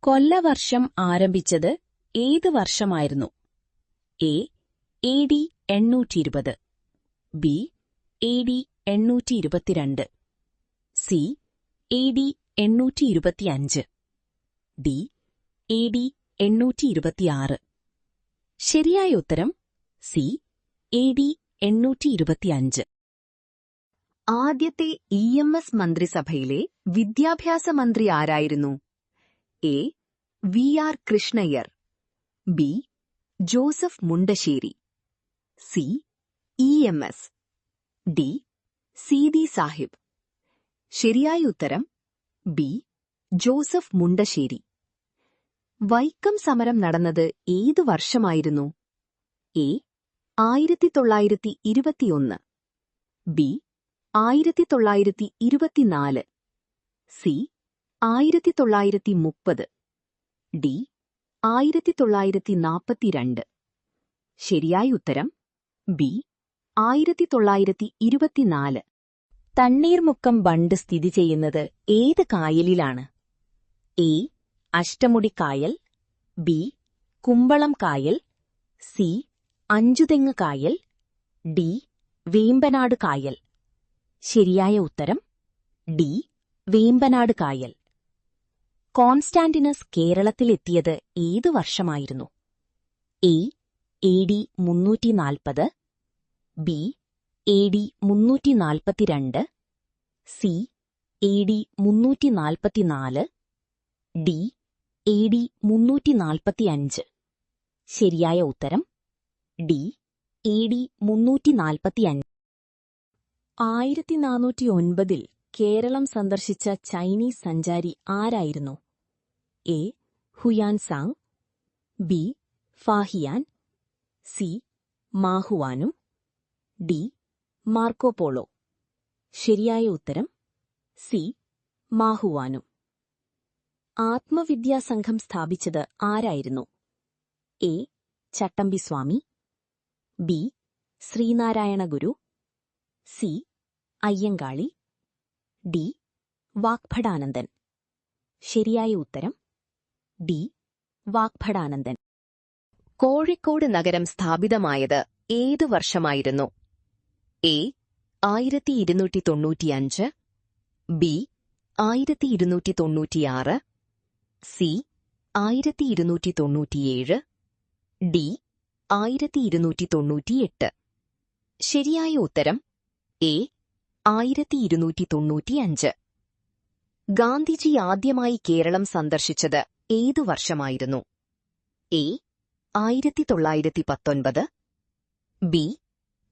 കൊല്ലവർഷം ആരംഭിച്ചത് ഏത് വർഷമായിരുന്നു? A. AD 820, B. AD 822, C. AD 825, D. AD 826. ശരിയായ ഉത്തരം സി. AD 825. ആദ്യത്തെ EMS മന്ത്രിസഭയിലെ വിദ്യാഭ്യാസ മന്ത്രി ആരായിരുന്നു? A. VR Krishna Iyer, B. Joseph Mundassery, C. EMS, D. Seethi Sahib. ശരിയായ ഉത്തരം ബി. ജോസഫ് മുണ്ടശ്ശേരി. വൈക്കം സമരം നടന്നത് ഏതു വർഷമായിരുന്നു? എ. 1921, ബി. 1924, സി. 1930, ഡി. 1942. ശരിയായ ഉത്തരം ബി. 1924. തണ്ണീർമുക്കം ബണ്ട് സ്ഥിതി ചെയ്യുന്നത് ഏത് കായലിലാണ്? എ. അഷ്ടമുടി കായൽ, ബി. കുമ്പളം കായൽ, സി. അഞ്ചുതെങ്ങ് കായൽ, ഡി. വേമ്പനാട് കായൽ. ശരിയായ ഉത്തരം ഡി. വേമ്പനാട് കായൽ. കോൺസ്റ്റാന്റിനസ് കേരളത്തിലെത്തിയത് ഏതു വർഷമായിരുന്നു? A. AD 340, B. AD 342, C. AD 344, D. AD 345. ശരിയായ ഉത്തരം ഡി. AD 345. 1409 കേരളം സന്ദർശിച്ച ചൈനീസ് സഞ്ചാരി ആരായിരുന്നു? A. Hiuen Tsang, B. Fahien, C. മാഹുവാനും, ഡി. മാർക്കോപോളോ. ശരിയായ ഉത്തരം സി. മാഹുവാനും. ആത്മവിദ്യാസംഘം സ്ഥാപിച്ചത് ആരായിരുന്നു? A. Chattampi Swami, B. Sree Narayana Guru, C. Ayyankali, D. Vagbhatanandan. ശരിയായ ഉത്തരം ഡി. വാഗ്ഭടാനന്ദൻ. കോഴിക്കോട് നഗരം സ്ഥാപിതമായത് ഏതു വർഷമായിരുന്നു? എ. 1295, ബി. 1296, സി. 1297, ഡി. 1298. ശരിയായ ഉത്തരം എ. 1295. ഗാന്ധിജി ആദ്യമായി കേരളം സന്ദർശിച്ചത് ഏതു വർഷമായിരുന്നു? എ. 1919, ബി.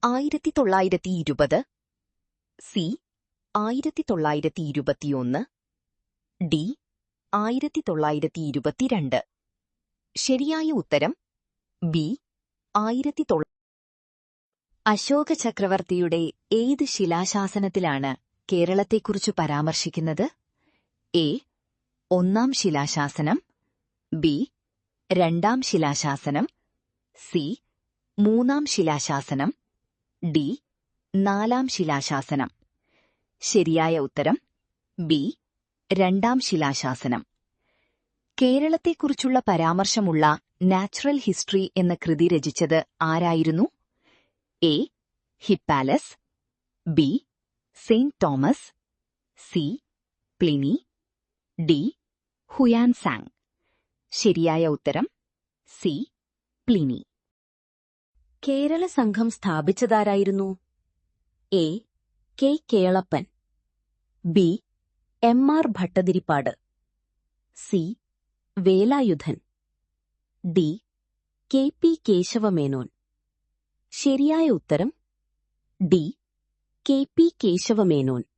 1920, സി. 1921, ഡി. 1922. ശരിയായ ഉത്തരം ബി. 1900. അശോക ചക്രവർത്തിയുടെ ഏത് ശിലാശാസനത്തിലാണ് കേരളത്തെക്കുറിച്ച് പരാമർശിക്കുന്നത്? എ. ഒന്നാം ശിലാശാസനം, ബി. രണ്ടാം ശിലാശാസനം, സി. മൂന്നാം ശിലാശാസനം, ഡി. നാലാം ശിലാശാസനം. ശരിയായ ഉത്തരം ബി. രണ്ടാം ശിലാശാസനം. കേരളത്തെക്കുറിച്ചുള്ള പരാമർശമുള്ള നാച്ചുറൽ ഹിസ്റ്ററി എന്ന കൃതി രചിച്ചത് ആരായിരുന്നു? A. Hippalus, B. Saint Thomas, C. Pliny, D. Hiuen Tsang. ശരിയായ ഉത്തരം സി. പ്ലിനി. കേരള സംഘം സ്ഥാപിച്ചതാരായിരുന്നു? A. K. Kelappan, B. MR Bhattathiripad, C. Velayudhan, D. KP Kesava Menon. ശരിയായ ഉത്തരം ഡി. KP കേശവമേനോൻ.